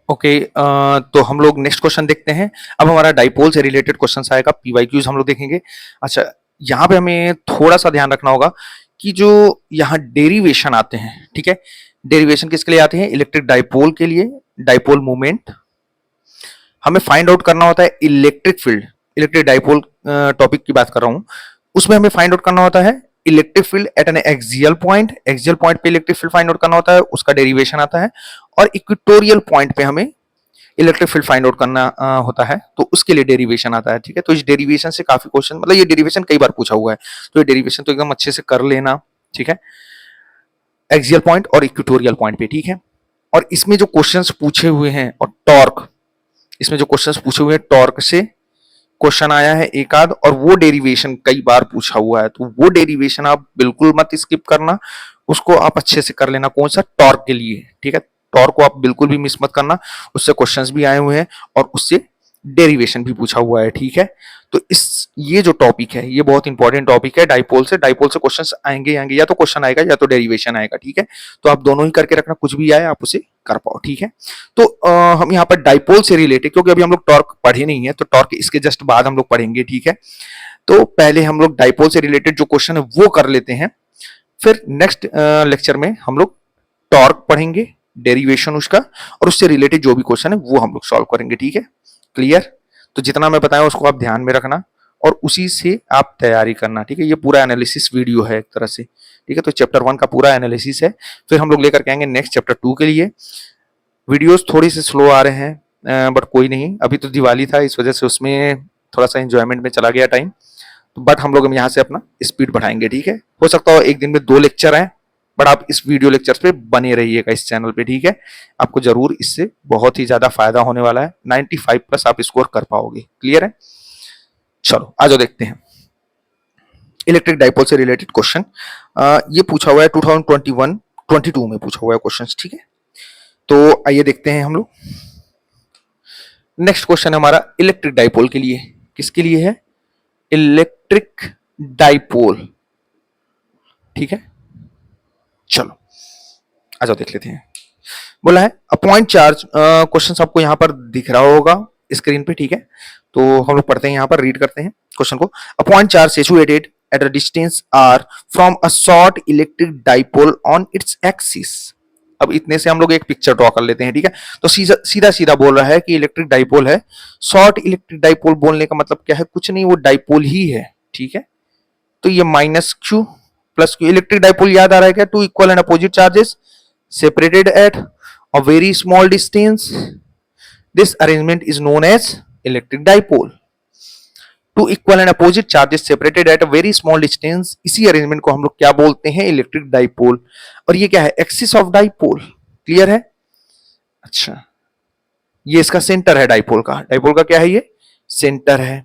Okay, तो हम लोग नेक्स्ट क्वेश्चन देखते हैं। अब हमारा डाइपोल से रिलेटेड क्वेश्चन आएगा, पीवाईक्यूज हम लोग देखेंगे। अच्छा, यहाँ पे हमें थोड़ा सा ध्यान रखना होगा कि जो यहाँ डेरिवेशन आते हैं, ठीक है, डेरिवेशन किसके लिए आते हैं? इलेक्ट्रिक डाइपोल के लिए, डाइपोल मोमेंट हमें फाइंड आउट करना होता है। Electric field, electric dipole topic की बात कर रहा हूं, उसमें हमें फाइंड आउट करना होता है electric field at N axial point. Axial point पे इलेक्ट्रिक फील्ड फाइंड आउट करना होता है, उसका डेरिवेशन आता है। और इक्वेटोरियल पॉइंट पे हमें इलेक्ट्रिक फील्ड फाइंड आउट करना होता है, तो उसके लिए डेरिवेशन आता है। ठीक है, तो इस डेरिवेशन से काफी क्वेश्चन, मतलब ये डेरिवेशन कई बार पूछा हुआ है, तो ये डेरिवेशन तो एकदम अच्छे से कर लेना। ठीक है, एक्सियल पॉइंट और इक्वेटोरियल पॉइंट पे। ठीक है, और इसमें जो क्वेश्चंस पूछे हुए हैं, और टॉर्क, इसमें जो क्वेश्चंस पूछे हुए हैं टॉर्क से क्वेश्चन आया है एक आध, और वो डेरिवेशन कई बार पूछा हुआ है, तो वो डेरिवेशन आप बिल्कुल मत स्किप करना, उसको आप अच्छे से कर लेना। कौन सा? टॉर्क के लिए। ठीक है, टॉर्क को आप बिल्कुल भी मिस मत करना, उससे क्वेश्चंस भी आए हुए हैं और उससे डेरिवेशन भी पूछा हुआ है। ठीक है, तो ये जो टॉपिक है ये बहुत इंपॉर्टेंट टॉपिक है। डाइपोल से क्वेश्चंस आएंगे आएंगे, या तो क्वेश्चन आएगा या तो डेरिवेशन आएगा। ठीक है, तो आप दोनों ही करके रखना, कुछ भी आए आप उसे कर पाओ। ठीक है, तो हम यहाँ पर डाइपोल से रिलेटेड, क्योंकि अभी हम लोग टॉर्क पढ़े नहीं है, तो टॉर्क इसके जस्ट बाद हम लोग पढ़ेंगे। ठीक है, तो पहले हम लोग डाइपोल से रिलेटेड जो क्वेश्चन है वो कर लेते हैं, फिर नेक्स्ट लेक्चर में हम लोग टॉर्क पढ़ेंगे, डेरिवेशन उसका, और उससे रिलेटेड जो भी क्वेश्चन है वो हम लोग सॉल्व करेंगे। ठीक है, क्लियर? तो जितना मैं बताया उसको आप ध्यान में रखना और उसी से आप तैयारी करना। ठीक है, ये पूरा एनालिसिस वीडियो है एक तरह से। ठीक है, तो चैप्टर 1 का पूरा एनालिसिस है, फिर हम लोग लेकर के आएंगे नेक्स्ट चैप्टर 2 के लिए। वीडियोस थोड़ी सी स्लो आ रहे हैं, बट कोई नहीं, अभी तो दिवाली था, इस वजह से उसमें थोड़ा सा एंजॉयमेंट में चला गया टाइम, बट हम लोग यहाँ से अपना स्पीड बढ़ाएंगे। ठीक है, हो सकता हो एक दिन में 2 लेक्चर आए, बट आप इस वीडियो लेक्चर्स पे बने रहिएगा इस चैनल पे। ठीक है, आपको जरूर इससे बहुत ही ज्यादा फायदा होने वाला है, 95 प्लस आप स्कोर कर पाओगे। क्लियर है? चलो आ जाओ देखते हैं इलेक्ट्रिक डाइपोल से रिलेटेड क्वेश्चन। ये पूछा हुआ है 2021-22 में पूछा हुआ है क्वेश्चन। ठीक है, तो आइए देखते हैं हम लोग। नेक्स्ट क्वेश्चन है हमारा इलेक्ट्रिक डाइपोल के लिए। किसके लिए है? Electric dipole. ठीक है, चलो आ जाओ देख लेते हैं। बोला है अ पॉइंट चार्ज, क्वेश्चन आपको यहां पर दिख रहा होगा स्क्रीन पे। ठीक है, तो हम लोग पढ़ते हैं, यहां पर रीड करते हैं क्वेश्चन को। A point charge situated at a distance r from a short electric dipole on its axis. अब इतने से हम लोग एक पिक्चर ड्रॉ कर लेते हैं। ठीक है, तो सीधा सीधा बोल रहा है कि इलेक्ट्रिक डाइपोल है। शॉर्ट इलेक्ट्रिक डाइपोल बोलने का मतलब क्या है? कुछ नहीं, वो डाइपोल ही है। ठीक है, तो ये minus q plus q, electric dipole याद आ रहा है क्या? Two equal and opposite charges separated at a very small distance. This arrangement is known as electric dipole. Two equal and opposite charges separated at a very small distance, इसी arrangement को हम लोग क्या बोलते हैं? Electric dipole. और ये क्या है? Axis of dipole. क्लियर है? अच्छा, ये इसका सेंटर है डाइपोल का। डाइपोल का क्या है? ये सेंटर है।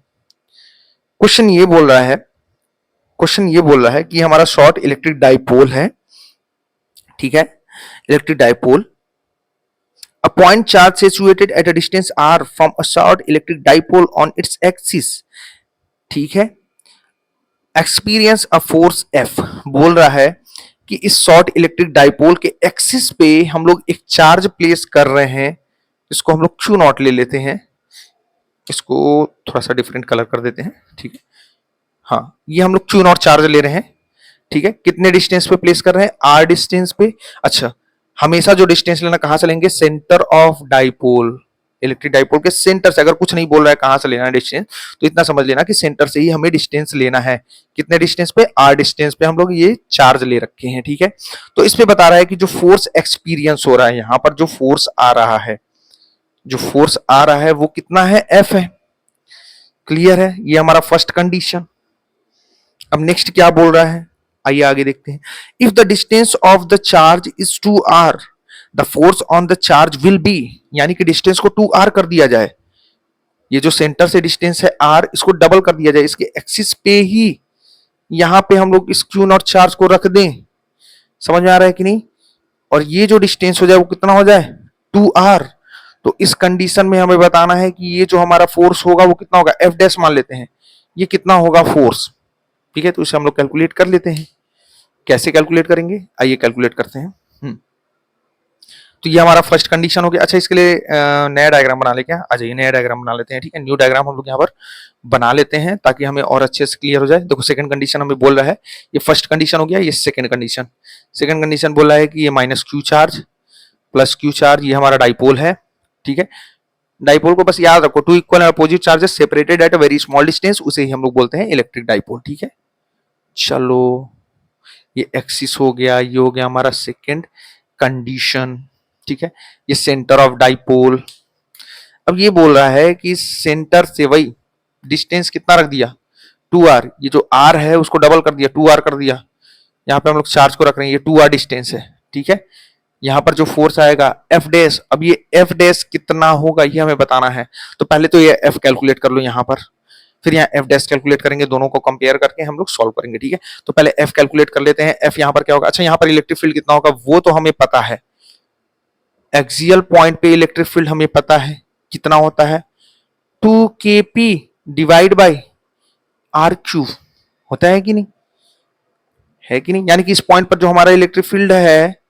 क्वेश्चन ये बोल रहा है, क्वेश्चन ये बोल रहा है कि हमारा शॉर्ट इलेक्ट्रिक डाइपोल है। ठीक है, electric dipole, a point charge situated at a distance r from a short electric dipole on its axis. ठीक है, एक्सपीरियंस अ फोर्स F बोल रहा है कि इस शॉर्ट इलेक्ट्रिक डाइपोल के एक्सिस पे हम लोग एक चार्ज प्लेस कर रहे हैं, इसको हम लोग Q नॉट ले लेते हैं, इसको थोड़ा सा डिफरेंट कलर कर देते हैं। ठीक है, हाँ, ये हम लोग Q नॉट चार्ज ले रहे हैं। ठीक है, कितने डिस्टेंस पे प्लेस कर रहे हैं? R डिस्टेंस पे। अच्छा, हमेशा जो डिस्टेंस लेना कहां से लेंगे? Centre of dipole. Electric dipole के सेंटर से, अगर कुछ नहीं बोल रहा है कहां से लेना है डिस्टेंस, तो इतना समझ लेना कि सेंटर से ही हमें डिस्टेंस लेना है। कितने डिस्टेंस पे? R डिस्टेंस पे हम लोग ये चार्ज ले रखे हैं। ठीक है, तो इस पे बता रहा है कि जो फोर्स एक्सपीरियंस हो रहा है, यहां पर जो फोर्स आ रहा है, जो फोर्स आ रहा है वो कितना है? F है। क्लियर है? ये हमारा फर्स्ट कंडीशन। अब नेक्स्ट क्या बोल रहा है, आइए आगे देखते हैं। If the distance of the charge is 2r, the force on the charge will be, यानी कि डिस्टेंस को 2r कर दिया जाए, ये जो सेंटर से डिस्टेंस है r, इसको डबल कर दिया जाए, इसके एक्सिस पे ही यहां पे हम लोग इस q नॉट चार्ज को रख दें। समझ में आ रहा है कि नहीं? और ये जो डिस्टेंस हो जाए वो कितना हो जाए? 2r। तो इस कंडीशन में हमें बताना है कि ये जो हमारा फोर्स होगा वो कितना होगा? F डैश मान लेते हैं, ये कितना होगा फोर्स। ठीक है, तो इसे हम लोग कैलकुलेट कर लेते हैं। कैसे कैलकुलेट करेंगे? आइए कैलकुलेट करते हैं। तो ये हमारा फर्स्ट कंडीशन हो गया। अच्छा, इसके लिए नया डायग्राम बना ले क्या? आ जाइए, नया डायग्राम बना लेते हैं। ठीक है, न्यू डायग्राम हम लोग यहाँ पर बना लेते हैं ताकि हमें और अच्छे से क्लियर हो जाए। देखो, सेकंड कंडीशन हमें बोल रहा है, ये फर्स्ट कंडीशन हो गया, ये सेकंड कंडीशन। सेकंड कंडीशन बोल रहा है कि ये minus Q charge plus Q charge, ये हमारा डाइपोल है। ठीक है, डाइपोल को बस याद रखो, two equal and opposite charges separated at a very small distance, उसे ही हम लोग बोलते हैं इलेक्ट्रिक डाइपोल। ठीक है, चलो ये एक्सिस हो गया, ये हो गया हमारा सेकंड कंडीशन। ठीक है, ये सेंटर ऑफ डाइपोल। अब ये बोल रहा है कि सेंटर से वही डिस्टेंस कितना रख दिया, 2r, ये जो r है उसको डबल कर दिया, 2r कर दिया। यहाँ पे हम लोग चार्ज को रख रहे हैं, ये 2r डिस्टेंस है। ठीक है, यहाँ पर जो फोर्स आएगा एफ डैश, अब ये एफ डैश कितना होगा ये हमें बताना है। तो पहले तो ये एफ कैलकुलेट कर लो यहाँ पर, फिर यहाँ एफ डैश कैलकुलेट करेंगे, दोनों को कंपेयर करके हम लोग सॉल्व करेंगे। ठीक है, तो पहले एफ कैलकुलेट कर लेते हैं। एफ यहाँ पर क्या होगा? अच्छा, यहाँ पर इलेक्ट्रिक फील्ड कितना होगा वो तो हमें पता है, एक्सियल पॉइंट पे इलेक्ट्रिक फील्ड हमें पता है कितना होता है, 2kp divide by r cube होता है कि नहीं? है कि नहीं? यानी कि इस पॉइंट पर जो हमारा इलेक्ट्रिक फील्ड है,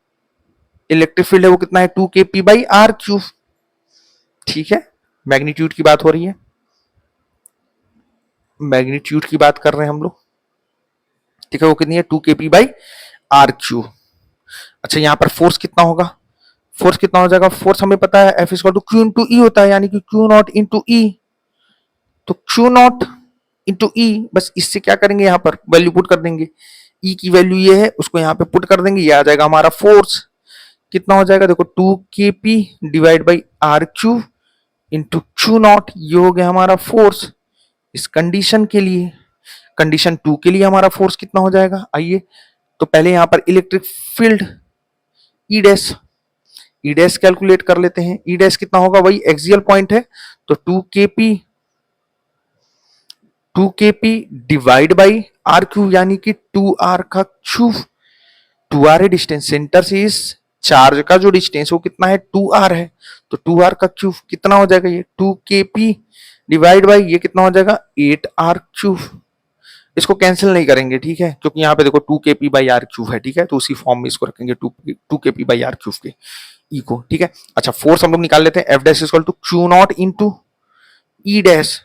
वो कितना है? 2kp by r cube. ठीक है, मैग्नीट्यूड की बात हो रही है, मैग्नीट्यूड की बात कर रहे हैं हम लोग। ठीक है, वो कितनी है? 2kp by r cube. अच्छा, यहां पर फोर्स कितना होगा? फोर्स कितना हो जाएगा? फोर्स हमें पता है F equal to Q into E होता है, यानी कि क्यू नॉट इंटू ई। तो क्यू नॉट इंटू ई, बस इससे क्या करेंगे, यहाँ पर वैल्यू पुट कर देंगे। ई की वैल्यू ये है, उसको यहाँ पे पुट कर देंगे, ये आ जाएगा हमारा फोर्स। कितना हो जाएगा? देखो, 2kp divide by r cube into q naught, ये हो गया हमारा फोर्स इस कंडीशन के लिए। कंडीशन 2 के लिए हमारा फोर्स कितना हो जाएगा? आइए, तो पहले यहां पर इलेक्ट्रिक फील्ड ई डैश, ई डैश कैलकुलेट कर लेते हैं। ई डैश कितना होगा? वही एक्सियल पॉइंट है, तो 2kp divide by r cube, यानी कि 2r का क्यूब। 2r है डिस्टेंस, सेंटर से इस चार्ज का जो डिस्टेंस वो कितना है? 2r है, तो 2r का क्यूब कितना हो जाएगा? ये 2kp डिवाइड बाई ये कितना हो जाएगा? 8r cube. इसको कैंसिल नहीं करेंगे, ठीक है, क्योंकि यहाँ पे देखो 2kp बाई आर क्यूब है। ठीक है, तो उसी फॉर्म में इसको रखेंगे, 2kp बाई आर क्यूब के ई को। ठीक है, अच्छा, फोर्स हम लोग निकाल लेते हैं। F dash equal to q naught into E dash.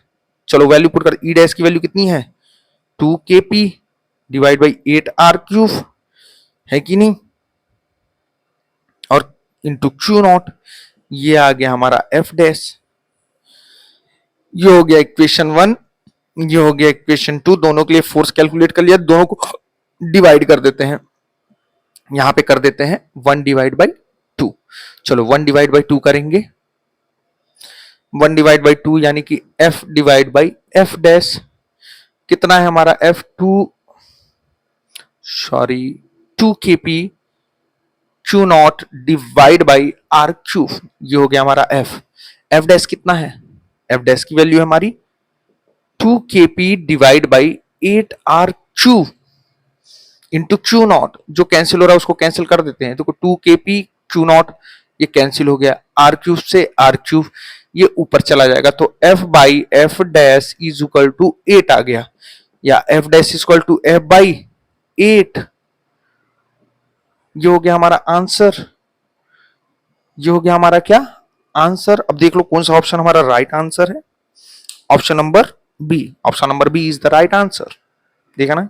चलो वैल्यू पुट कर, ई डैश की वैल्यू कितनी है? 2kp divide by 8r cube, है कि नहीं? और इंटू क्यू नॉट, ये आ गया हमारा एफ डैश। ये हो गया इक्वेशन 1, ये हो गया इक्वेशन 2। दोनों के लिए फोर्स कैलकुलेट कर लिया, दोनों को डिवाइड कर देते हैं, यहां पे कर देते हैं 1 डिवाइड बाई 2। चलो 1 डिवाइड बाई 2 करेंगे, 1 डिवाइड बाई 2 यानी कि f divide by F dash कितना है हमारा? Two k p q naught divide by r cube, ये हो गया हमारा f। एफ डैश कितना है? एफ डैश की वैल्यू है हमारी 2kp divide by 8r cube into q not. जो कैंसिल हो रहा है उसको कैंसिल कर देते हैं, देखो 2kp क्यू नॉट ये कैंसिल हो गया, आर क्यूब से आर क्यूब ये ऊपर चला जाएगा, तो f by F dash is equal to 8 आ गया, या f dash is equal to f by 8। ये हो गया हमारा आंसर, ये हो गया हमारा क्या? आंसर। अब देख लो कौन सा ऑप्शन हमारा राइट आंसर है। Option number B, option number B is the right answer. देखा ना?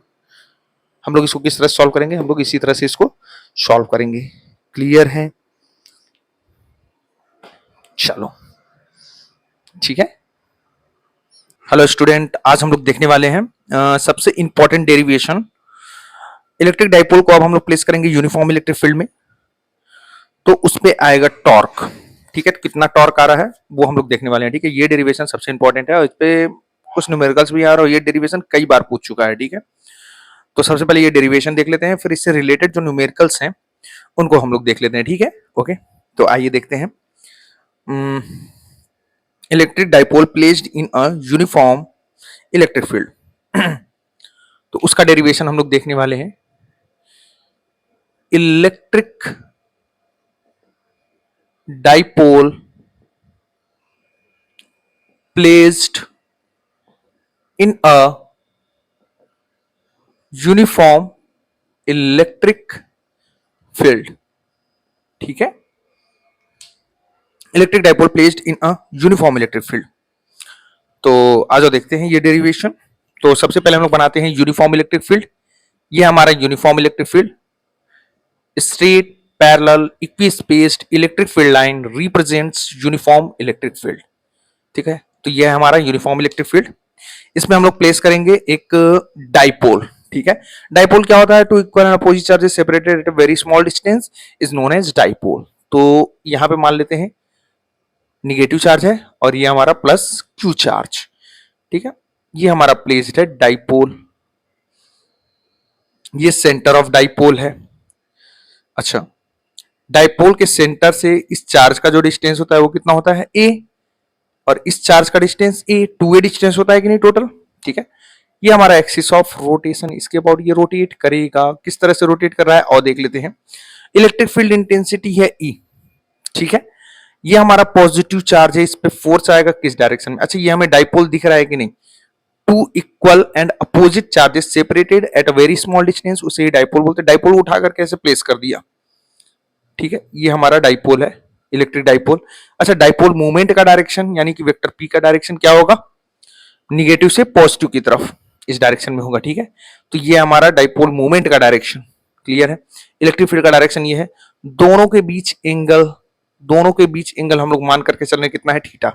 हम लोग इसको किस तरह सॉल्व करेंगे? हम लोग इसी तरह से इसको सॉल्व करेंगे। क्लियर है? चलो ठीक है। हेलो स्टूडेंट, आज हम लोग देखने वाले हैं सबसे इंपॉर्टेंट डेरिवेशन। इलेक्ट्रिक डाइपोल को अब हम लोग प्लेस करेंगे यूनिफॉर्म इलेक्ट्रिक फील्ड में, तो उस पे आएगा टॉर्क। ठीक है, कितना टॉर्क आ रहा है वो हम लोग देखने वाले हैं। ठीक है, ये डेरिवेशन सबसे इंपॉर्टेंट है और इस पे कुछ न्यूमेरिकल्स भी आ रहा है और ये डेरिवेशन कई बार पूछ चुका है। ठीक है, तो सबसे पहले ये डेरिवेशन देख लेते हैं, फिर इससे रिलेटेड जो न्यूमेरिकल्स हैं उनको हम लोग देख लेते हैं। ठीक है, ओके, तो आइए देखते हैं। Electric dipole placed in a uniform electric field, तो उसका डेरिवेशन हम लोग देखने वाले हैं। Electric dipole placed in a uniform electric field. ठीक है, electric dipole placed in a uniform electric field. तो आ जाओ देखते हैं ये डेरिवेशन। तो सबसे पहले हम लोग बनाते हैं यूनिफॉर्म इलेक्ट्रिक फील्ड। ये हमारा uniform electric field, straight parallel equispaced electric field line represents uniform electric field. ठीक है, तो ये है हमारा यूनिफॉर्म इलेक्ट्रिक फील्ड। इसमें हम लोग प्लेस करेंगे एक डाइपोल। ठीक है, डाइपोल क्या होता है? Two equal and opposite charges separated at a very small distance is known as dipole. तो यहां पे मान लेते हैं निगेटिव चार्ज है और ये हमारा प्लस क्यू चार्ज। ठीक है, ये हमारा प्लेस्ड है डाइपोल, ये सेंटर ऑफ डाइपोल है। अच्छा, डाइपोल के सेंटर से इस चार्ज का जो डिस्टेंस होता है वो कितना होता है? a, और इस चार्ज का डिस्टेंस a, 2a डिस्टेंस होता है कि नहीं टोटल। ठीक है, ये हमारा एक्सिस ऑफ रोटेशन, इसके अबाउट ये रोटेट करेगा। किस तरह से रोटेट कर रहा है और देख लेते हैं। इलेक्ट्रिक फील्ड इंटेंसिटी है E। ठीक है, ये हमारा पॉजिटिव चार्ज है, इस पे फोर्स आएगा किस डायरेक्शन में? अच्छा, ये हमें डाइपोल दिख रहा है कि नहीं? Two equal and opposite charges separated at a very small distance, उसे ही डाइपोल बोलते हैं। डाइपोल उठा करके ऐसे प्लेस कर दिया। ठीक है, ये हमारा डाइपोल है, इलेक्ट्रिक डाइपोल। अच्छा, डाइपोल मूवमेंट का डायरेक्शन यानी कि वेक्टर पी का डायरेक्शन क्या होगा? निगेटिव से पॉजिटिव की तरफ, इस डायरेक्शन में होगा। ठीक है, तो ये हमारा डाइपोल मूवमेंट का डायरेक्शन क्लियर है। इलेक्ट्रिक फील्ड का डायरेक्शन ये है। दोनों के बीच एंगल हम लोग मान करके चल रहे कितना है? थीटा।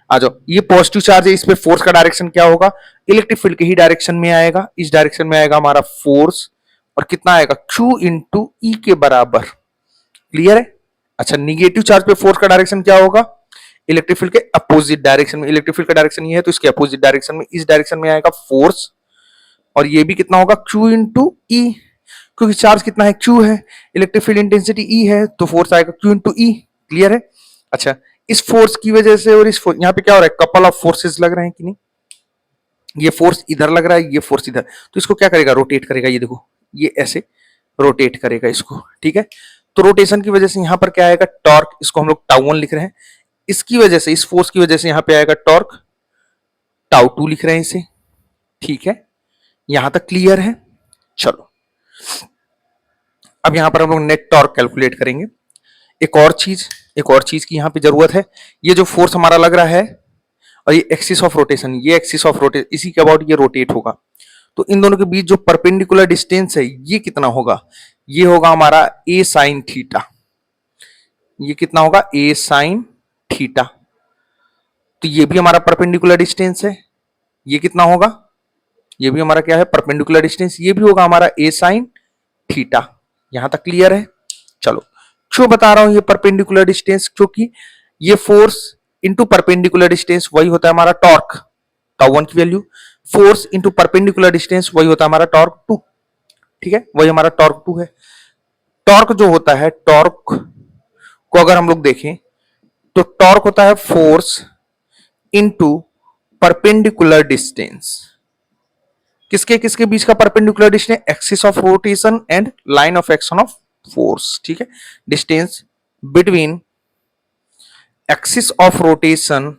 आ जाओ, ये पॉजिटिव चार्ज है, इस पे फोर्स का डायरेक्शन क्या होगा? इलेक्ट्रिक फील्ड के ही डायरेक्शन में आएगा। इस डायरेक्शन में आएगा हमारा फोर्स, और कितना आएगा? Q इंटू ई के बराबर। क्लियर है। अच्छा, निगेटिव चार्ज पे फोर्स का डायरेक्शन क्या होगा? इलेक्ट्रिक फील्ड के अपोजिट डायरेक्शन में। इलेक्ट्रिक फील्ड का डायरेक्शन ये है, तो इसके अपोजिट डायरेक्शन में, इस डायरेक्शन में आएगा फोर्स, और ये भी कितना होगा? Q इंटू ई, क्योंकि चार्ज कितना है? Q है, इलेक्ट्रिक फील्ड इंटेंसिटी E है, तो फोर्स आएगा Q इंटू ई। क्लियर है। अच्छा, इस फोर्स की वजह से और इस यहाँ पे क्या हो रहा है? कपल ऑफ फोर्सेस लग रहे हैं कि नहीं? ये फोर्स इधर लग रहा है, ये फोर्स इधर, तो इसको क्या करेगा? रोटेट करेगा। ये देखो, ये ऐसे रोटेट करेगा इसको। ठीक है, तो रोटेशन की वजह से यहां पर क्या आएगा? टॉर्क। इसको हम लोग टाउ 1 लिख रहे हैं। इसकी वजह से, इस फोर्स की वजह से यहां पे आएगा टॉर्क, टाउ 2 लिख रहे हैं इसे। ठीक है, यहां तक क्लियर है। चलो, अब यहां पर हम लोग नेट टॉर्क कैलकुलेट करेंगे। एक और चीज की यहां पे जरूरत है। ये जो फोर्स हमारा लग रहा है और ये एक्सिस ऑफ रोटेशन, ये एक्सिस ऑफ रोटेशन, इसी के अबाउट ये रोटेट होगा। तो इन दोनों के बीच जो परपेंडिकुलर डिस्टेंस है ये कितना होगा? ये होगा हमारा a साइन थीटा। ये कितना होगा? a sign theta. तो ये भी हमारा परपेंडिकुलर डिस्टेंस है। ये कितना होगा? ये भी हमारा क्या है? Perpendicular distance. ये भी होगा हमारा a साइन थीटा। यहां तक क्लियर है। चलो, क्यों बता रहा हूं ये परपेंडिकुलर डिस्टेंस? क्योंकि ये फोर्स इंटू परपेंडिकुलर डिस्टेंस वही होता है हमारा टॉर्क, टाउ 1 की value. Force into perpendicular distance वही होता है हमारा टॉर्क 2। ठीक है, वही हमारा टॉर्क 2 है। टॉर्क जो होता है, टॉर्क को अगर हम लोग देखें तो टॉर्क होता है फोर्स इंटू परपेंडिकुलर डिस्टेंस। किसके किसके बीच का perpendicular distance? Axis of rotation and line of action of force. ठीक है, distance between axis of rotation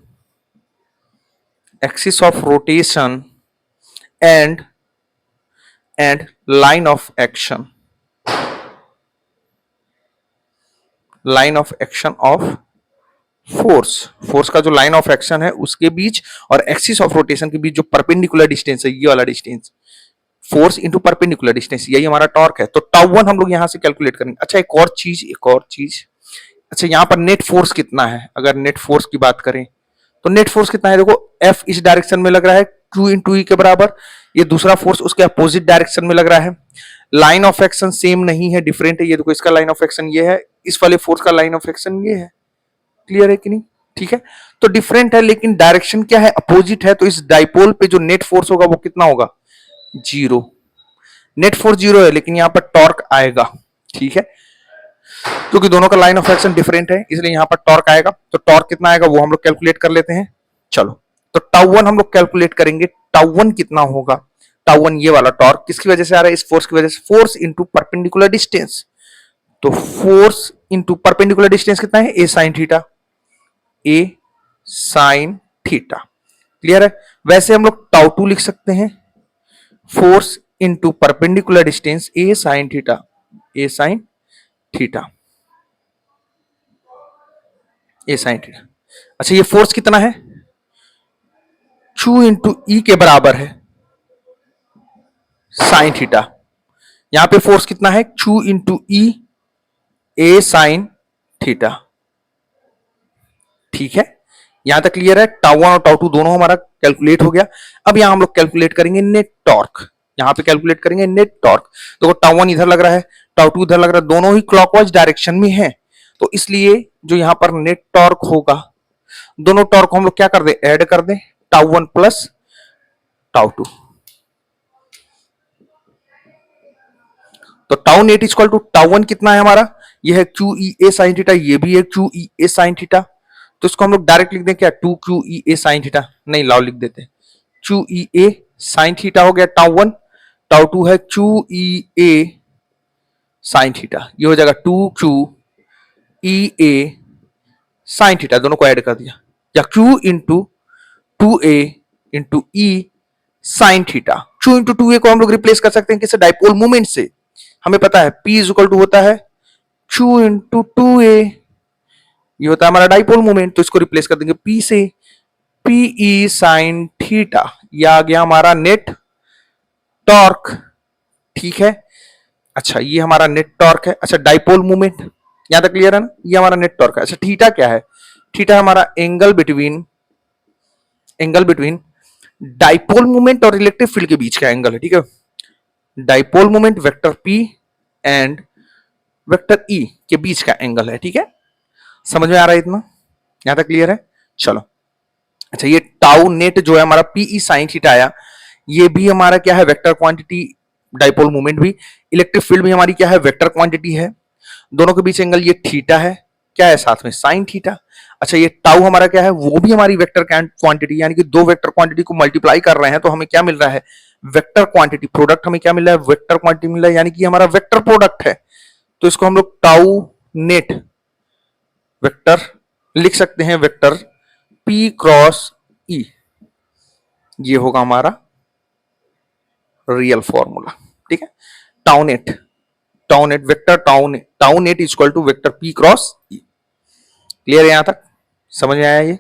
and line of action of force का जो लाइन ऑफ एक्शन है उसके बीच और एक्सिस ऑफ रोटेशन के बीच जो परपेंडिकुलर डिस्टेंस है, ये वाला distance, force into perpendicular distance, यही हमारा टॉर्क है। तो टाउ 1 हम लोग यहां से कैलकुलेट करेंगे। अच्छा, एक और चीज। अच्छा, यहां पर नेट फोर्स कितना है? अगर नेट फोर्स की बात करें तो नेट फोर्स कितना है? देखो, F इस डायरेक्शन में लग रहा है Q इंटू ई के बराबर। ये दूसरा फोर्स उसके अपोजिट डायरेक्शन में लग रहा है। लाइन ऑफ एक्शन सेम नहीं है, डिफरेंट है। ये देखो, इसका लाइन ऑफ एक्शन ये है, इस वाले फोर्स का लाइन ऑफ एक्शन ये है। क्लियर है कि नहीं? ठीक है, तो डिफरेंट है लेकिन डायरेक्शन क्या है? अपोजिट है। तो इस डाइपोल पे जो नेट फोर्स होगा वो कितना होगा? 0। नेट फोर्स 0 है लेकिन यहां पर टॉर्क आएगा। ठीक है, क्योंकि दोनों का लाइन ऑफ एक्शन डिफरेंट है इसलिए यहां पर टॉर्क आएगा। तो टॉर्क कितना आएगा वो हम लोग कैलकुलेट कर लेते हैं। चलो, तो टाउ 1 हम लोग कैलकुलेट करेंगे। टाउ 1 कितना होगा? टाउ 1 ये वाला टॉर्क किसकी वजह से आ रहा है? इस फोर्स की वजह से। फोर्स इंटू परपेंडिकुलर डिस्टेंस, तो फोर्स इंटू परपेंडिकुलर डिस्टेंस कितना है? a sine theta. a sine theta. Clear है। वैसे हम लोग टाउ 2 लिख सकते हैं, force into perpendicular distance a sine theta, a sine theta. A sine theta. अच्छा ये फोर्स कितना है, Q इंटू ई के बराबर है साइन थीटा। यहां पे फोर्स कितना है, Q into E A sine theta. ठीक है, यहां तक क्लियर है। टाउ वन और टाउ टू दोनों हमारा कैलकुलेट हो गया। अब यहां हम लोग कैलकुलेट करेंगे नेट टॉर्क। यहां पे कैलकुलेट करेंगे नेट टॉर्क। देखो टाउ वन इधर लग रहा है, टाउ टू इधर लग रहा है, दोनों ही क्लॉकवाइज डायरेक्शन में है, तो इसलिए जो यहां पर नेट टॉर्क होगा, दोनों टॉर्क को हम लोग क्या कर दे, ऐड कर दे, tau one plus tau two. तो tau net equal to tau one कितना है हमारा, ये है Q E A sine theta, ये भी है Q E A sine theta. तो इसको हम लोग डायरेक्ट लिख दें क्या, two Q E A sine theta, नहीं लाओ लिख देते, Q E A sine theta हो गया टाउ वन, टाउ टू है Q E A sine theta, ये हो जाएगा two Q E A sine theta, दोनों को ऐड कर दिया, या Q into two A into E sine theta. Q into two A को हम लोग रिप्लेस कर सकते हैं किससे, डाइपोल मोमेंट से। हमें पता है P इज इक्वल टू होता है क्यू इंटू टू ए, ये होता है हमारा डाइपोल मोमेंट, तो इसको रिप्लेस कर देंगे P से, पी ई साइन थीटा, ये आ गया हमारा नेट टॉर्क। ठीक है, अच्छा ये हमारा नेट टॉर्क है। अच्छा डाइपोल मोमेंट यहां तक क्लियर है ना, ये हमारा नेट टॉर्क है। अच्छा थीटा क्या है, थीटा हमारा एंगल बिटवीन डाइपोल मोमेंट और इलेक्ट्रिक फील्ड के बीच का एंगल है। ठीक है, dipole moment vector P and vector E के बीच का एंगल है। ठीक है, समझ में आ रहा है इतना, यहां तक क्लियर है। चलो अच्छा ये टाउ नेट जो है हमारा पीई साइन थीटा आया, ये भी हमारा क्या है, वेक्टर क्वांटिटी, डाइपोल मोमेंट भी, इलेक्ट्रिक फील्ड भी हमारी क्या है, वेक्टर क्वांटिटी है। दोनों के बीच एंगल ये थीटा है, क्या है साथ में, साइन थीटा। अच्छा ये टाउ हमारा क्या है, वो भी हमारी वेक्टर क्वांटिटी, यानी कि दो वेक्टर क्वांटिटी को मल्टीप्लाई कर रहे हैं तो हमें क्या मिल रहा है, वेक्टर क्वांटिटी, प्रोडक्ट हमें क्या मिल रहा है, वेक्टर क्वांटिटी मिल रहा है, यानी कि हमारा वेक्टर प्रोडक्ट है। तो इसको हम लोग टाउ नेट वेक्टर लिख सकते हैं, वेक्टर P क्रॉस E, ये होगा हमारा रियल फॉर्मूला। ठीक है, tau net vector tau net is equal to vector P cross E। Clear है यहां तक, समझ में आया ये,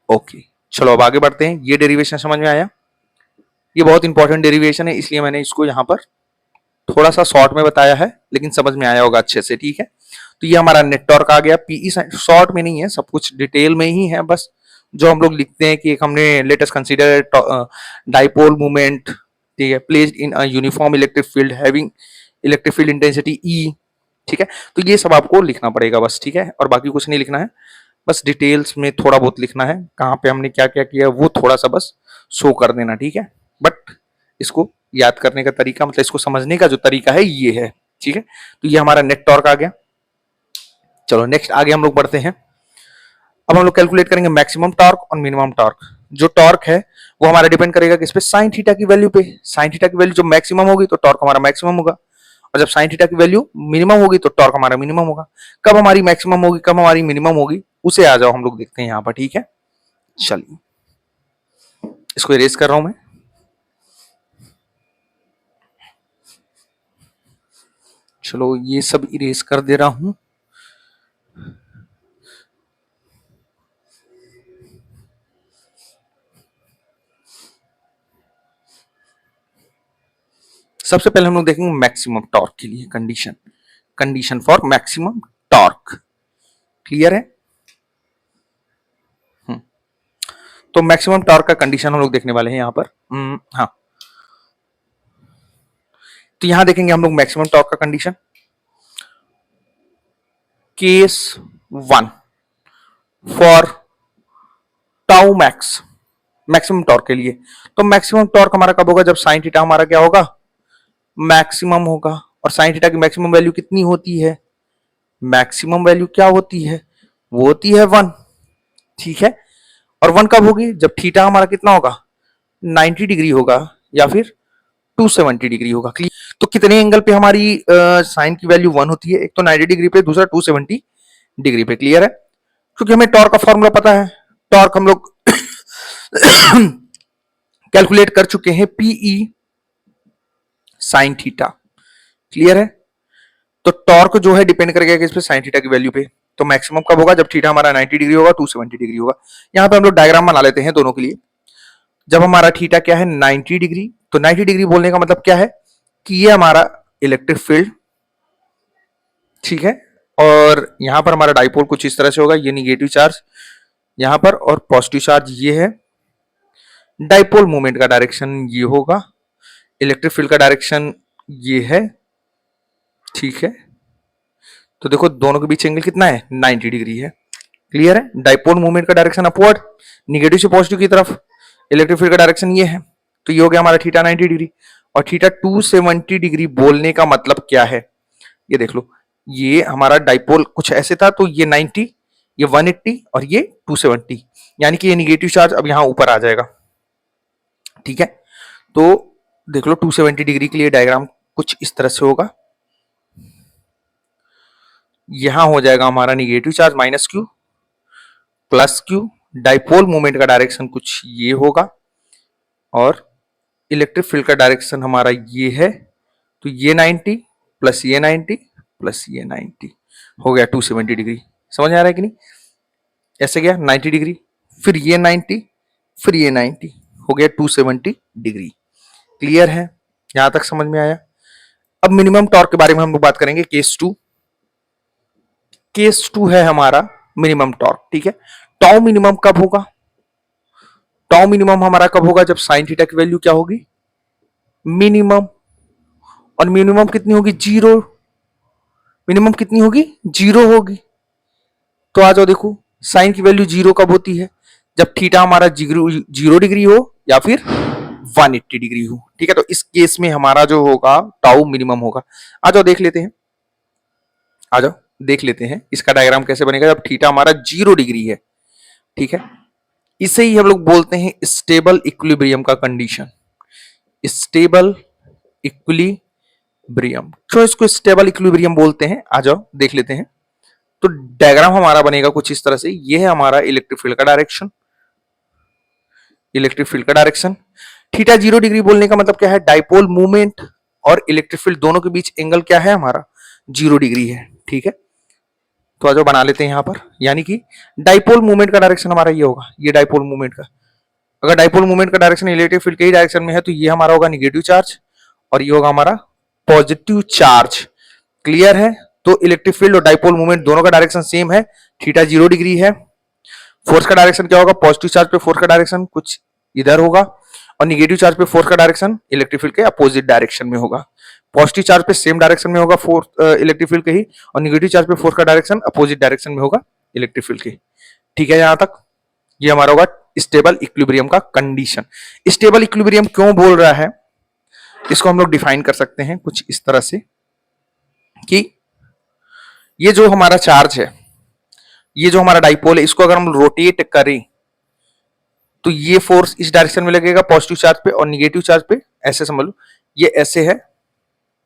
ओके। चलो अब आगे बढ़ते हैं, ये डेरिवेशन समझ में आया, ये बहुत इंपॉर्टेंट डेरिवेशन है, इसलिए मैंने इसको यहां पर थोड़ा सा शॉर्ट में बताया है, लेकिन समझ में आया होगा अच्छे से। ठीक है, तो ये हमारा नेट टॉर्क आ गया, पीई शॉर्ट में नहीं है, सब कुछ डिटेल में ही है, बस जो हम लोग लिखते हैं कि एक हमने लेटेस्ट कंसीडर डाइपोल मोमेंट, ठीक है, placed in a uniform electric field having electric field intensity ई। ठीक है, तो ये सब आपको लिखना पड़ेगा बस। ठीक है, और बाकी कुछ नहीं लिखना है, बस डिटेल्स में थोड़ा बहुत लिखना है, कहाँ पे हमने क्या क्या किया वो थोड़ा सा बस शो कर देना। ठीक है, बट इसको याद करने का तरीका, मतलब इसको समझने का जो तरीका है ये है। ठीक है, तो ये हमारा नेट टॉर्क आ गया। चलो नेक्स्ट आगे हम लोग बढ़ते हैं। अब हम लोग कैलकुलेट करेंगे मैक्सिमम टॉर्क और मिनिमम टॉर्क। जो टॉर्क है वो हमारा डिपेंड करेगा किस पे, साइन थीटा की वैल्यू पे। साइन थीटा की वैल्यू जब मैक्सिमम होगी तो टॉर्क हमारा मैक्सिमम होगा, और जब साइन थीटा की वैल्यू मिनिमम होगी तो टॉर्क हमारा मिनिमम होगा। कब हमारी मैक्सिमम होगी, कब हमारी मिनिमम होगी, उसे आ जाओ हम लोग देखते हैं यहाँ पर। ठीक है, चलिए इसको इरेज कर रहा हूं मैं। चलो ये सब इरेज कर दे रहा हूं। सबसे पहले हम लोग देखेंगे मैक्सिमम टॉर्क के लिए condition for maximum torque. Clear है, तो मैक्सिमम टॉर्क का कंडीशन हम लोग देखने वाले हैं यहाँ पर। हाँ, तो यहां देखेंगे हम लोग मैक्सिमम टॉर्क का condition, case 1 for tau max, maximum torque के लिए। तो मैक्सिमम टॉर्क हमारा कब होगा, जब साइन थीटा हमारा क्या होगा, मैक्सिमम होगा। और साइन थीटा की मैक्सिमम वैल्यू कितनी होती है, मैक्सिमम वैल्यू क्या होती है, वो होती है 1। ठीक है, और 1 कब होगी, जब थीटा हमारा कितना होगा, 90 डिग्री होगा या फिर 270 डिग्री होगा। तो कितने एंगल पे हमारी साइन की वैल्यू 1 होती है, एक तो 90 डिग्री पे, दूसरा 270 डिग्री पे। क्लियर है, क्योंकि हमें टॉर्क का फॉर्मूला पता है, टॉर्क हम लोग कैलकुलेट कर चुके हैं, पीई साइन थीटा। क्लियर है, तो टॉर्क जो है डिपेंड करेगा किस पे, साइन थीटा की वैल्यू पे। तो मैक्सिमम कब होगा? जब थीटा हमारा 90 डिग्री होगा, 270 डिग्री होगा। यहाँ पे हम लोग डायग्राम बना लेते हैं दोनों के लिए। जब हमारा थीटा क्या है? 90 डिग्री। तो 90 डिग्री बोलने का मतलब क्या है कि ये हमारा इलेक्ट्रिक फील्ड, ठीक है, और यहां पर हमारा डाइपोल कुछ इस तरह से होगा, ये निगेटिव चार्ज यहां पर और पॉजिटिव चार्ज ये है। डाइपोल मूवमेंट का डायरेक्शन ये होगा, इलेक्ट्रिक फील्ड का डायरेक्शन ये है, ठीक है। तो देखो दोनों के बीच एंगल कितना है? 90 डिग्री है। क्लियर है? डाइपोल मूवमेंट का डायरेक्शन अपवर्ड, निगेटिव से पॉजिटिव की तरफ, इलेक्ट्रिक फील्ड का डायरेक्शन ये है। तो ये हो गया हमारा थीटा 90 डिग्री। और थीटा 270 डिग्री बोलने का मतलब क्या है? ये देख लो, ये हमारा डाइपोल कुछ ऐसे था, तो ये 90, ये 180 और ये 270, यानी कि ये निगेटिव चार्ज अब यहां ऊपर आ जाएगा, ठीक है। तो देख लो 270 डिग्री के लिए डायग्राम कुछ इस तरह से होगा। यहां हो जाएगा हमारा negative charge minus q plus Q, dipole movement का डायरेक्शन कुछ ये होगा और इलेक्ट्रिक फील्ड का डायरेक्शन हमारा ये है। तो ये 90 प्लस ये 90 प्लस ये 90 हो गया 270 डिग्री। समझ आ रहा है कि नहीं? ऐसे गया 90 डिग्री, फिर ये 90, फिर ये 90, हो गया 270 डिग्री। क्लियर है? यहां तक समझ में आया? अब मिनिमम टॉर्क के बारे में हम लोग बात करेंगे। केस टू है हमारा मिनिमम टॉर्क, ठीक है। टाउ मिनिमम कब होगा? टाउ मिनिमम हमारा कब होगा? जब साइन थीटा की वैल्यू क्या होगी? मिनिमम। और मिनिमम कितनी होगी? जीरो। मिनिमम कितनी होगी? जीरो होगी। तो आ जाओ, देखो साइन की वैल्यू जीरो कब होती है? जब थीटा हमारा जीरो डिग्री हो या फिर 180 डिग्री हो, ठीक है। तो इस केस में हमारा जो होगा टाउ मिनिमम होगा। आ जाओ देख लेते हैं, आ जाओ देख लेते हैं इसका डायग्राम कैसे बनेगा जब थीटा हमारा 0 डिग्री है, ठीक है। इसे ही हम लोग बोलते हैं स्टेबल इक्विलिब्रियम का कंडीशन। स्टेबल इक्विलिब्रियम, क्यों इसको स्टेबल इक्विलिब्रियम बोलते हैं? आ जाओ देख लेते हैं। तो डायग्राम हमारा बनेगा कुछ इस तरह से। ये है हमारा इलेक्ट्रिक फील्ड का डायरेक्शन, इलेक्ट्रिक फील्ड का डायरेक्शन। थीटा 0 डिग्री बोलने का मतलब क्या है? डाइपोल मूवमेंट और इलेक्ट्रिक फील्ड दोनों के बीच एंगल क्या है? हमारा 0 डिग्री है, ठीक है। तो आज बना लेते हैं यहां पर, यानी कि डाइपोल मूवमेंट का डायरेक्शन हमारा ये होगा, ये डाइपोल मूवमेंट का। अगर डाइपोल मूवमेंट का डायरेक्शन इलेक्ट्रिक फील्ड के ही डायरेक्शन में है तो ये हमारा होगा निगेटिव चार्ज और ये होगा हमारा पॉजिटिव चार्ज। क्लियर है? तो इलेक्ट्रिक फील्ड और डाइपोल मूवमेंट दोनों का डायरेक्शन सेम है, थीटा 0 डिग्री है। फोर्स का डायरेक्शन क्या होगा? पॉजिटिव चार्ज पे फोर्स का डायरेक्शन कुछ इधर होगा और निगेटिव चार्ज पे फोर्स का डायरेक्शन इलेक्ट्रिक फील्ड के अपोजिट डायरेक्शन में होगा। पॉजिटिव चार्ज पे सेम डायरेक्शन में होगा फोर्स इलेक्ट्रिक फील्ड के ही, और निगेटिव चार्ज पे फोर्स का डायरेक्शन अपोजिट डायरेक्शन में होगा इलेक्ट्रिक फील्ड के, ठीक है। यहां तक ये हमारा होगा स्टेबल इक्विलिब्रियम का कंडीशन। स्टेबल इक्विलिब्रियम क्यों बोल रहा है, इसको हम लोग डिफाइन कर सकते हैं कुछ इस तरह से कि ये जो हमारा चार्ज है, ये जो हमारा डाइपोल है, इसको अगर हम रोटेट करें तो ये फोर्स इस डायरेक्शन में लगेगा पॉजिटिव चार्ज पे, और निगेटिव चार्ज पे ऐसे समझ लो, ये ऐसे है,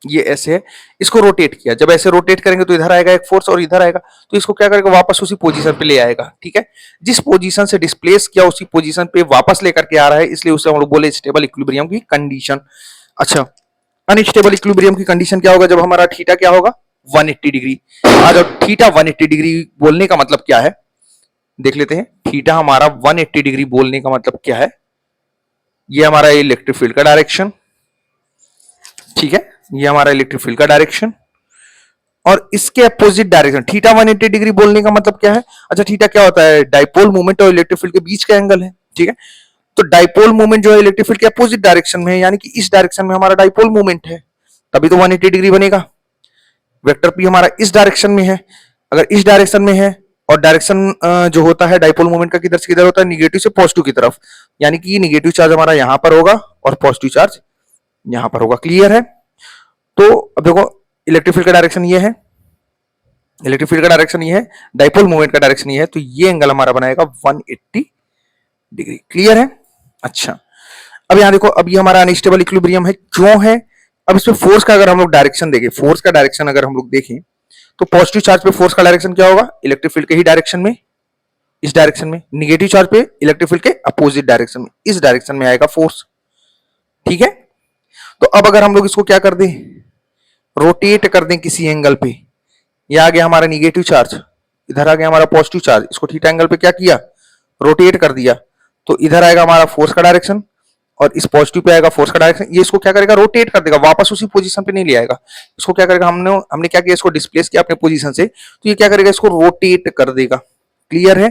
ये ऐसे है। इसको रोटेट किया, जब ऐसे रोटेट करेंगे तो इधर आएगा एक फोर्स और इधर आएगा, तो इसको क्या करेगा? वापस उसी पोजीशन पे ले आएगा, ठीक है। जिस पोजीशन से डिस्प्लेस किया उसी पोजीशन पे वापस लेकर के आ रहा है, इसलिए उसे हम लोग बोले स्टेबल इक्विलिब्रियम की कंडीशन। अच्छा, अनस्टेबल इक्विलिब्रियम की कंडीशन क्या होगा? जब हमारा थीटा क्या होगा? 180 डिग्री। आज थीटा 180 डिग्री बोलने का मतलब क्या है देख लेते हैं। थीटा हमारा 180 डिग्री बोलने का मतलब क्या है? ये हमारा इलेक्ट्रिक फील्ड का डायरेक्शन, ठीक है, ये हमारा इलेक्ट्रिक फील्ड का डायरेक्शन और इसके अपोजिट डायरेक्शन। थीटा 180 डिग्री बोलने का मतलब क्या है? अच्छा, थीटा क्या होता है? डाइपोल मूवमेंट और इलेक्ट्रिक फील्ड के बीच का एंगल है, ठीक है। तो डाइपोल मूवमेंट जो है इलेक्ट्रिक फील्ड के अपोजिट डायरेक्शन में है, यानी कि इस डायरेक्शन में हमारा डाइपोल मूवमेंट है, तभी तो 180 डिग्री बनेगा। वेक्टर पी हमारा इस डायरेक्शन में है, अगर इस डायरेक्शन में है और डायरेक्शन जो होता है डाइपोल मूवमेंट का किधर से किधर होता है? निगेटिव से पॉजिटिव की तरफ, यानी कि निगेटिव चार्ज हमारा यहां पर होगा और पॉजिटिव चार्ज यहां पर होगा। क्लियर है? तो अब देखो इलेक्ट्रिक फील्ड का डायरेक्शन ये है, इलेक्ट्रिक फील्ड का डायरेक्शन ये है, डाइपोल मूवमेंट का डायरेक्शन ये है, तो ये एंगल हमारा बनाएगा 180 डिग्री। क्लियर है? अच्छा, अब यहां देखो, अब ये हमारा अनस्टेबल इक्विलिब्रियम है, क्यों है? अब इसमें फोर्स का अगर हम लोग डायरेक्शन देखें, फोर्स का डायरेक्शन अगर हम लोग देखें तो पॉजिटिव चार्ज पे फोर्स का डायरेक्शन क्या होगा? इलेक्ट्रिक फील्ड के ही डायरेक्शन में, इस डायरेक्शन में। निगेटिव चार्ज पे इलेक्ट्रिक फील्ड के अपोजिट डायरेक्शन में, इस डायरेक्शन में आएगा फोर्स, ठीक है। तो अब अगर हम लोग इसको क्या कर दें? रोटेट कर दें किसी एंगल पे, ये आ गया हमारा निगेटिव चार्ज, इधर आ गया हमारा पॉजिटिव चार्ज, इसको थीटा एंगल पे क्या किया, रोटेट कर दिया, तो इधर आएगा हमारा फोर्स का डायरेक्शन और इस पॉजिटिव पे आएगा फोर्स का डायरेक्शन। ये इसको क्या करेगा, रोटेट कर देगा, वापस उसी पोजीशन पे नहीं ले आएगा। इसको क्या करेगा, हमने हमने क्या किया, इसको डिस्प्लेस किया अपने पोजीशन से, तो ये क्या करेगा, इसको रोटेट कर देगा। क्लियर है,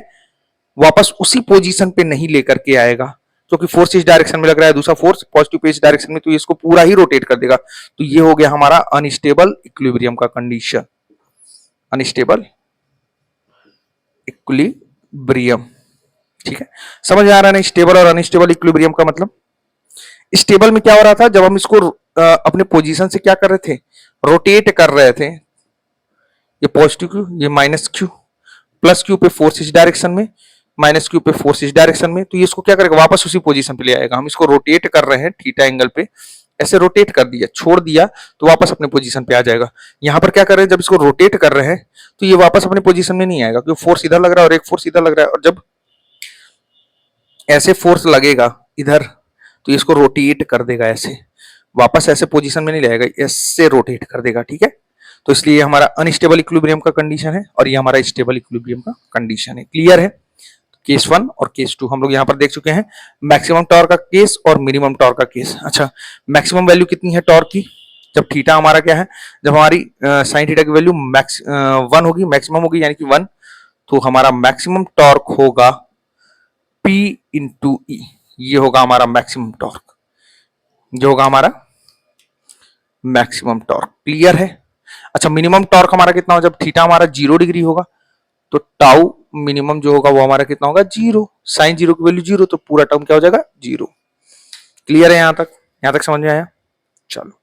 वापस उसी पोजीशन पे नहीं लेकर के आएगा, क्योंकि फोर्स इस डायरेक्शन में लग रहा है, दूसरा फोर्स पॉजिटिव पे इस डायरेक्शन में, तो ये इसको पूरा ही रोटेट कर देगा। तो ये हो गया हमारा अनस्टेबल इक्विलिब्रियम का कंडीशन, अनस्टेबल इक्विलिब्रियम। ठीक है, समझ आ रहा है ना स्टेबल और अनस्टेबल इक्विलिब्रियम का मतलब। स्टेबल में क्या हो रहा था, जब हम इसको अपने पोजीशन से क्या कर रहे थे, रोटेट कर रहे थे, ये पॉजिटिव क्यू, ये माइनस क्यू, प्लस क्यू पे फोर्स इस डायरेक्शन में, माइनस क्यू पे फोर्स इस डायरेक्शन में, तो ये इसको क्या करेगा, वापस उसी पोजीशन पे ले आएगा। हम इसको रोटेट कर रहे हैं थीटा एंगल पे, ऐसे रोटेट कर दिया, छोड़ दिया, तो वापस अपने पोजीशन पे आ जाएगा। यहां पर क्या कर रहे हैं, जब इसको रोटेट कर रहे हैं तो ये वापस अपने पोजीशन में नहीं आएगा, क्योंकि फोर्स इधर लग रहा है और एक फोर्स इधर लग रहा है, और जब ऐसे फोर्स लगेगा इधर तो इसको रोटेट कर देगा, ऐसे वापस ऐसे पोजीशन में नहीं लाएगा, ऐसे रोटेट कर देगा। ठीक है, तो इसलिए ये हमारा अनस्टेबल इक्विलिब्रियम का कंडीशन है और ये हमारा स्टेबल इक्विलिब्रियम का कंडीशन है। क्लियर है, केस 1 और केस 2 हम लोग यहां पर देख चुके हैं, मैक्सिमम टॉर्क का केस और मिनिमम टॉर्क का केस। अच्छा, मैक्सिमम वैल्यू कितनी है टॉर्क की, जब थीटा हमारा क्या है, जब हमारी साइन थीटा की वैल्यू 1 होगी, मैक्सिमम होगी यानी कि 1, तो हमारा मैक्सिमम टॉर्क होगा P इंटू ई, ये होगा हमारा मैक्सिमम टॉर्क, जो होगा हमारा मैक्सिमम टॉर्क। क्लियर है। अच्छा, मिनिमम टॉर्क हमारा कितना होगा, जब थीटा हमारा 0 डिग्री होगा तो टाउ मिनिमम जो होगा वो हमारा कितना होगा, 0, साइन 0 की वैल्यू 0, तो पूरा टर्म क्या हो जाएगा, 0। क्लियर है, यहां तक समझ में आया। चलो।